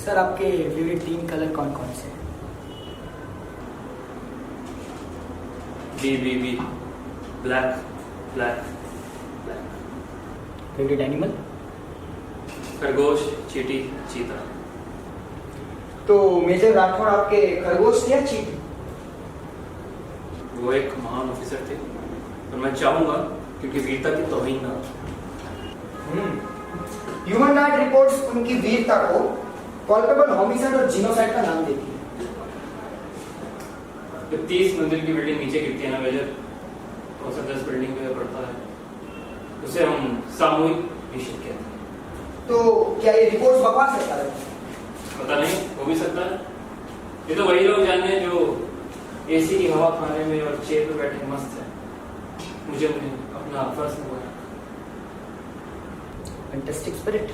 Sir आपके favourite 3 colour कौन कौन से हैं? B black black black. Favourite animal? खरगोश, चींटी, चीता। तो मेजर राठौड़ आपके खरगोश थे या चींटी? वो एक महान ऑफिसर थे और मैं चाहूंगा क्योंकि वीरता की तौहीन ना। ह्यूमन राइट रिपोर्ट्स उनकी वीरता को कॉल्पेबल होमिसाइड और जीनोसाइड का नाम देती है। जब 30 मंजिल की बिल्डिंग नीचे गिरती है ना मेजर, तो 10 बिल्डिंग पे पड़ता है, उसे हम सामूहिक निश्चित कहते हैं। तो क्या ये रिपोर्ट्स बकवास है? पता नहीं, हो भी सकता है। ये तो वही लोग जाने जो एसी की हवा खाने में और चेयर पे बैठे मस्त है। मुझे उन्हें अपना फर्ज हुआ है। Fantastic spirit.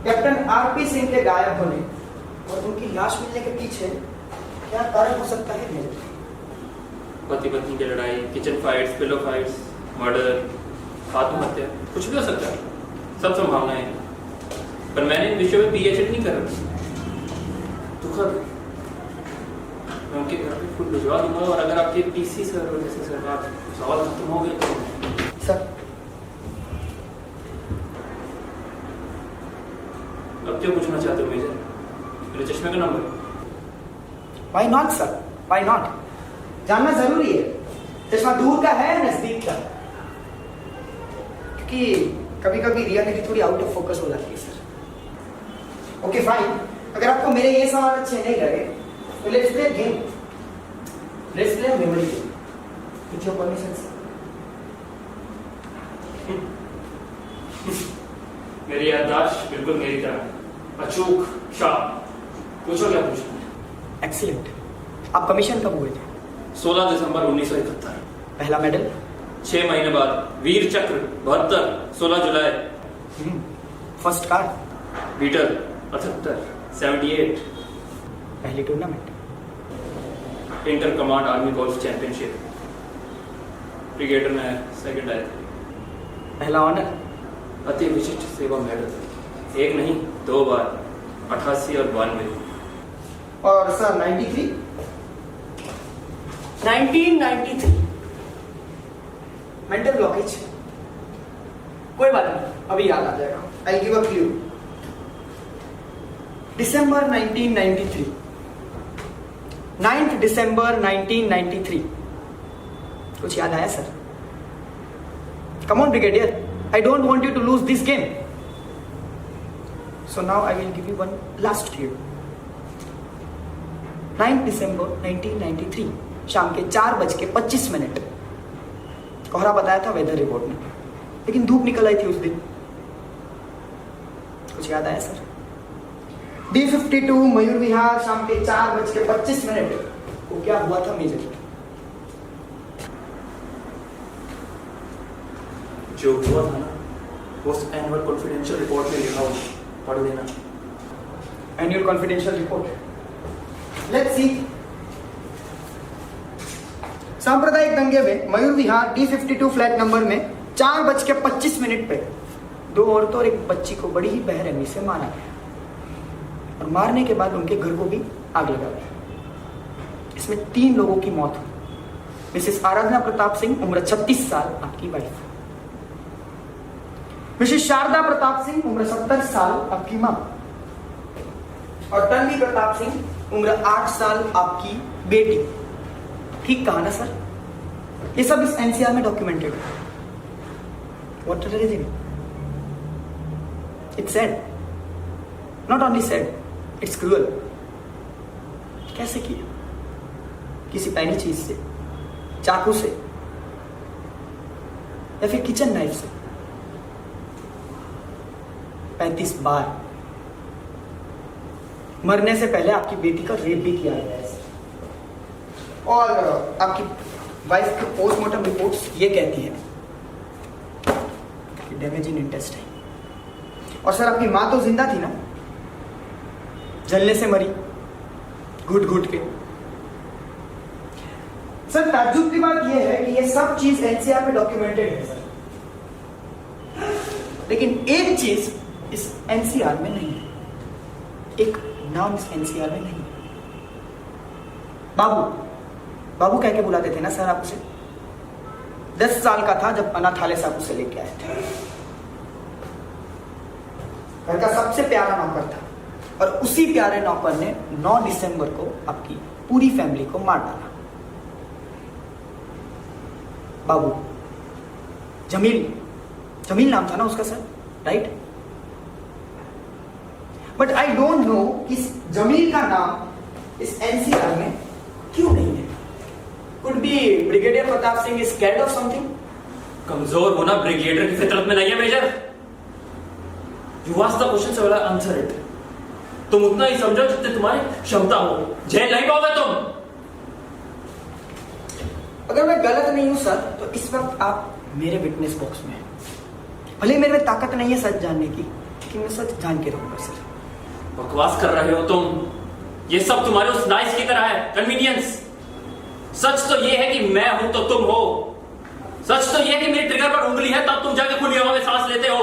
Captain RP Singh के गायब होने और उनकी लाश मिलने के पीछे क्या कारण हो सकता है मेजर? पति पत्नी की लड़ाई, kitchen fights, pillow fights, murder, आत्महत्या, कुछ भी हो सकता है। सब संभावनाएं हैं। पर मैंने इन विषयों में पीएचडी नहीं कर रखी। दुखद, मैं उनके घर पे फुल भिजवा दूंगा और अगर आपके पीसी सर और जैसे सरकार सवाल खत्म हो गए तो सर अब क्या पूछना चाहते हो मेजर? मेरे चश्मे का number? Why not sir, why not? जानना जरूरी है। चश्मा दूर का है या नजदीक का? क्योंकि कभी कभी रियलिटी थोड़ी आउट ऑफ फोकस हो जाती है सर। ओके फाइन, अगर आपको मेरे ये सवाल अच्छे नहीं लगे तो let's play game. Let's play memory game with your permission sir. मेरी याददाश्त बिल्कुल मेरी तरह अचूक, शार्प। पूछो क्या पूछना। एक्सीलेंट। आप कमीशन कब हुए थे? 16 दिसंबर 1971। पहला मेडल? 6 महीने बाद। वीर चक्र 72, 16 जुलाई। First car? बीटल 78, 78। पहली tournament? Inter command army golf championship. Cricketer में सेकंड आए थे। पहला ऑनर? अति विशिष्ट सेवा मेडल, एक नहीं 2 बार, 88 और 92। और सर 93? 1993 mental blockage. कोई बात नहीं, अभी याद आ जाएगा। I give a clue. दिसंबर 1993, 9 दिसंबर 1993। कुछ याद आया sir? Come on brigadier, I don't want you to lose this game. So now I will give you one last clue. 9 दिसंबर 1993 शाम के 4:25। कोहरा बताया था वेदर रिपोर्ट में, लेकिन धूप निकल आई थी उस दिन। कुछ याद आया सर? D52 मयूर विहार शाम के 4:25। वो क्या हुआ था मेजर? जो हुआ था ना, वो एनुअल कॉन्फिडेंशियल रिपोर्ट में लिखा हुआ, पढ़ लेना। Annual confidential report. Let's see. सांप्रदायिक दंगे में Mayur Vihar D52 flat number में 4:25 पे 2 औरतों और एक बच्ची को बड़ी ही बेरहमी से मारा गया और मारने के बाद उनके घर को भी आग लगा दी। इसमें 3 लोगों की मौत हुई। मिसेस आराधना प्रताप सिंह, उम्र 36 साल, आपकी वाइफ। मिसेस शारदा प्रताप सिंह, उम्र 70 साल, आपकी मां। और तन्वी प्रताप सिंह, उम्र 8 साल, आपकी बेटी। ठीक कहा ना सर? ये सब इस एनसीआर में डॉक्यूमेंटेड है। What are reason? It's sad, not only sad, it's cruel. कैसे किया? किसी पैनी चीज से, चाकू से, या फिर किचन नाइफ से? 35 बार। मरने से पहले आपकी बेटी का रेप भी किया गया है और आपकी वाइफ की पोस्टमार्टम रिपोर्ट्स ये कहती है कि डैमेज इन इंटेस्टाइन। और सर आपकी मां तो जिंदा थी ना? जलने से मरी, घुट घुट के। सर ताज्जुब की बात यह है कि ये सब चीज एनसीआर में डॉक्यूमेंटेड है सर, लेकिन एक चीज इस एनसीआर में नहीं है। एक नाम इस एनसीआर में नहीं। बाबू बाबू कह के बुलाते थे ना सर आप उसे। 10 साल का था जब अनाथालय से आप उसे लेके आए थे। घर का सबसे प्यारा नौकर था और उसी प्यारे नौकर ने 9 दिसंबर को आपकी पूरी फैमिली को मार डाला। बाबू जमील नाम था ना उसका sir, right? But I don't know कि जमील का नाम इस एनसीआर में क्यों नहीं है। Could be brigadier Pratap Singh is scared of something. कमजोर होना ब्रिगेडियर की फितरत में नहीं है major. You ask the question से वाला आंसर इट। तुम उतना ही समझो जितने तुम्हारी क्षमता हो। झेल नहीं पाओगे तुम। अगर मैं गलत नहीं हूं सर तो इस वक्त आप मेरे विटनेस बॉक्स में हैं। भले मेरे में ताकत नहीं है सच जानने की, लेकिन मैं सच जान के रहूंगा सर। बकवास कर रहे हो तुम। ये सब तुम्हारे उस नाइस की तरह है, कन्वीनियंस। सच तो ये है कि मैं हूं तो तुम हो। सच तो ये है कि मेरी ट्रिगर पर उंगली है तब तुम जाके खुली हवा में सांस लेते हो।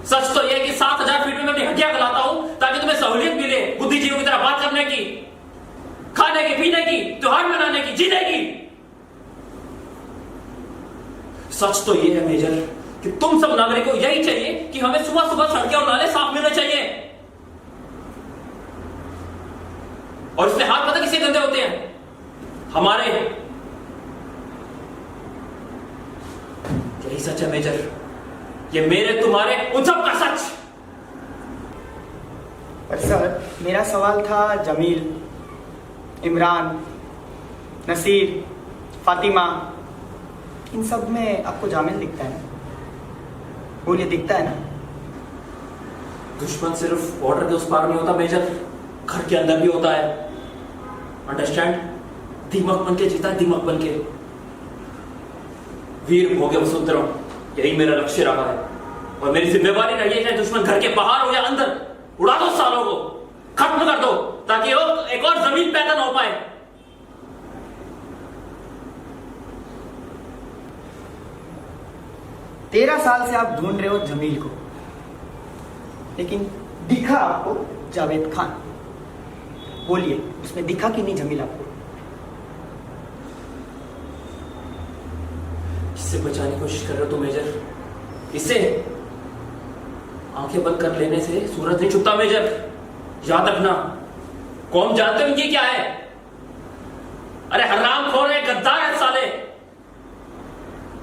सच तो ये है कि 7000 फीट में मैं अपनी हड्डियां गलाता हूं ताकि तुम्हें सहूलियत मिले बुद्धिजीवियों की तरह बात करने की, खाने की, पीने की, त्योहार मनाने की, जीने की। सच तो ये है मेजर कि तुम सब नागरिकों को यही चाहिए कि हमें सुबह सुबह सड़कें और नाले साफ मिलने चाहिए। और इसलिए हाथ पता किससे गंदे होते हैं? हमारे। यही सच है मेजर। ये मेरे तुम्हारे उन सब का सच। पर सर मेरा सवाल था जमील, इमरान, नसीर, फातिमा, इन सब में आपको जामिल दिखता है ना? बोलिए, दिखता है ना? दुश्मन सिर्फ बॉर्डर के उस पार नहीं होता मेजर, घर के अंदर भी होता है। अंडरस्टैंड? दीमक बन के जीता है, दीमक बन के। वीर भोगे वसुंधरा, यही मेरा लक्ष्य रहा है और मेरी जिम्मेवारी रही है चाहे दुश्मन घर के बाहर हो या अंदर, उड़ा दो सालों को, खत्म कर दो ताकि वो एक और जमीन पैदा ना हो पाए। 13 साल से आप ढूंढ रहे हो जमील को, लेकिन दिखा आपको जावेद खान। बोलिए, उसमें दिखा कि नहीं जमील आपको? इससे बचाने की कोशिश कर रहे हो तो मेजर? इससे आंखें बंद कर लेने से सूरज नहीं छुपता मेजर। याद रखना। कौन जानते हो ये क्या है? अरे हरामखोर है, गद्दार है साले।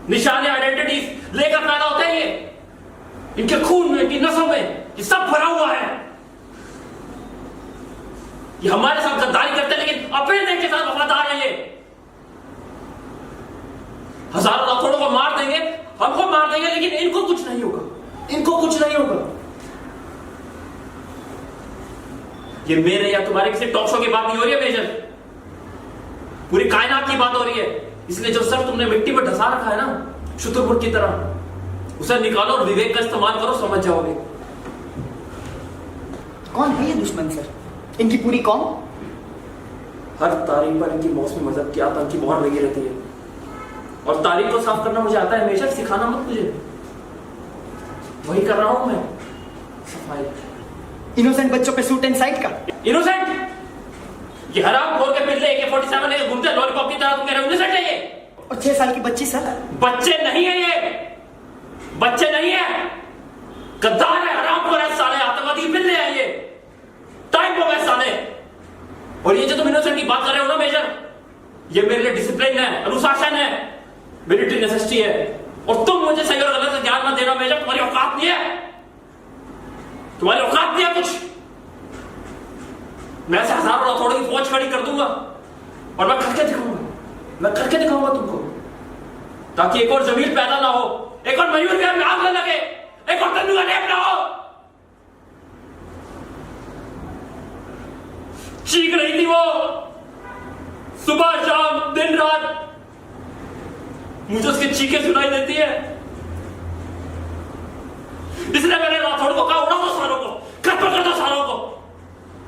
निशाने, आइडेंटिटीज लेकर पैदा होते हैं ये। इनके खून में, इनकी नसों में ये सब भरा हुआ है। ये हमारे साथ गद्दारी करते हैं लेकिन अपने देश के साथ वफादार है ये। हजारों लाखों को मार देंगे, हमको मार देंगे, लेकिन इनको कुछ नहीं होगा। इनको कुछ नहीं होगा। ये मेरे या तुम्हारे किसी टॉक शो की बात नहीं हो रही है मेजर, पूरी कायनात की बात हो रही है। इसलिए जो सर तुमने मिट्टी पर ढसा रखा है ना शुतुरमुर्ग की तरह, उसे निकालो और विवेक का इस्तेमाल करो, समझ जाओगे। कौन है ये दुश्मन सर? इनकी पूरी कौम? हर तारीख पर इनकी मौसमी मजहब की आतंक की मोहर लगी रहती है और तारीख को साफ करना मुझे आता है मेजर, सिखाना मत मुझे। वही कर रहा हूं मैं, सफाई। इनोसेंट बच्चों पे सूट एंड साइड का? इनोसेंट? ये हराम खोर के पिल्ले AK-47 लेके घूमते हैं लॉलीपॉप की तरह, तुम कह रहे हो इनोसेंट है ये? और 6 साल की बच्ची सर? बच्चे नहीं है ये, बच्चे नहीं है। गद्दार है, हराम खोर है साले, आतंकवादी पिल्ले हैं ये। टाइम हो गए साले। और ये जो तुम इनोसेंट की बात कर रहे हो ना मेजर, ये मेरे लिए डिसिप्लिन है, अनुशासन है, मिलिट्री नेसेसिटी है। और तुम मुझे सही और गलत का ज्ञान मत देना मेजर, तुम्हारी औकात नहीं है, तुम्हारी औकात नहीं है कुछ। मैं ऐसे हजारों थोड़ी की फौज खड़ी कर दूंगा और मैं करके दिखाऊंगा, मैं करके दिखाऊंगा तुमको, ताकि एक और जमीन पैदा ना हो, एक और मयूर विहार में आग न लगे, एक और तन्नू का ढेर ना हो। चीख रही थी वो सुबह शाम दिन रात, मुझे उसकी चीखें सुनाई देती है। इसलिए मैंने राठौड़ को कहा उड़ा दो सालों को, खत्म कर दो सालों को,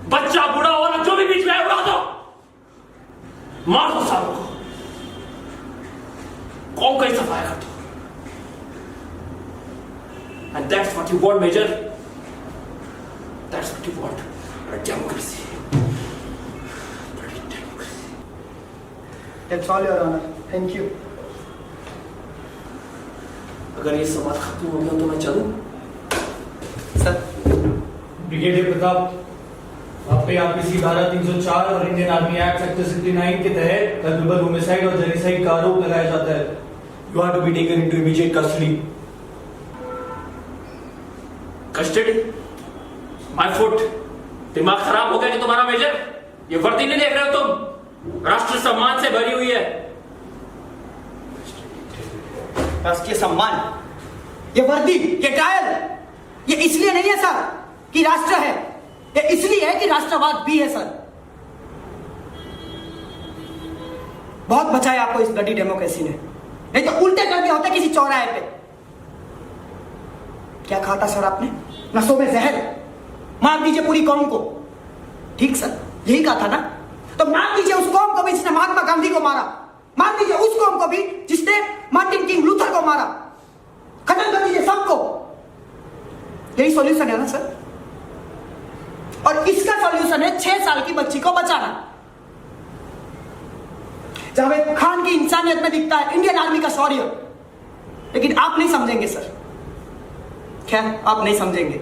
बच्चा बूढ़ा और जो भी बीच में है उड़ा दो, मार दो सालों को, कौन कहीं सफाया कर दो। And that's what you want, Major. That's what you want. Democracy. That's all, Your Honor. Thank you. अगर ये संवाद खत्म हो गया तो मैं चलूं? सर, ब्रिगेडियर प्रताप, आप पे आईपीसी धारा 304 और इंडियन आर्मी एक्ट सेक्टर 69 के तहत कल्पेबल होमिसाइड और जेनोसाइड का आरोप लगाया जाता है। You are to be taken into immediate custody. Custody? My foot, दिमाग खराब हो गया कि तुम्हारा मेजर? ये वर्दी नहीं देख रहे हो तुम? राष्ट्र सम्मान से भरी हुई है। राष्ट्रीय सम्मान, ये वर्दी, ये ट्रायल, ये इसलिए नहीं है सर कि राष्ट्र है, ये इसलिए है कि राष्ट्रवाद भी है सर। बहुत बचाया आपको इस ब्लडी डेमोक्रेसी ने, नहीं तो उल्टे कर दिया होता किसी चौराहे पे। क्या कहा था सर आपने? नसों में जहर, मार दीजिए पूरी कौम को। ठीक सर, यही कहा था ना? तो मार दीजिए उस कौम को भी जिसने महात्मा गांधी को मारा, मार दीजिए उस कौम को भी जिसने मार्टिन किंग लूथर को मारा, खत्म कर दीजिए सबको। यही सॉल्यूशन है ना सर? और इसका सॉल्यूशन है 6 साल की बच्ची को बचाना। जावेद खान की इंसानियत में दिखता है इंडियन आर्मी का शौर्य, लेकिन आप नहीं समझेंगे सर। खैर, आप नहीं समझेंगे।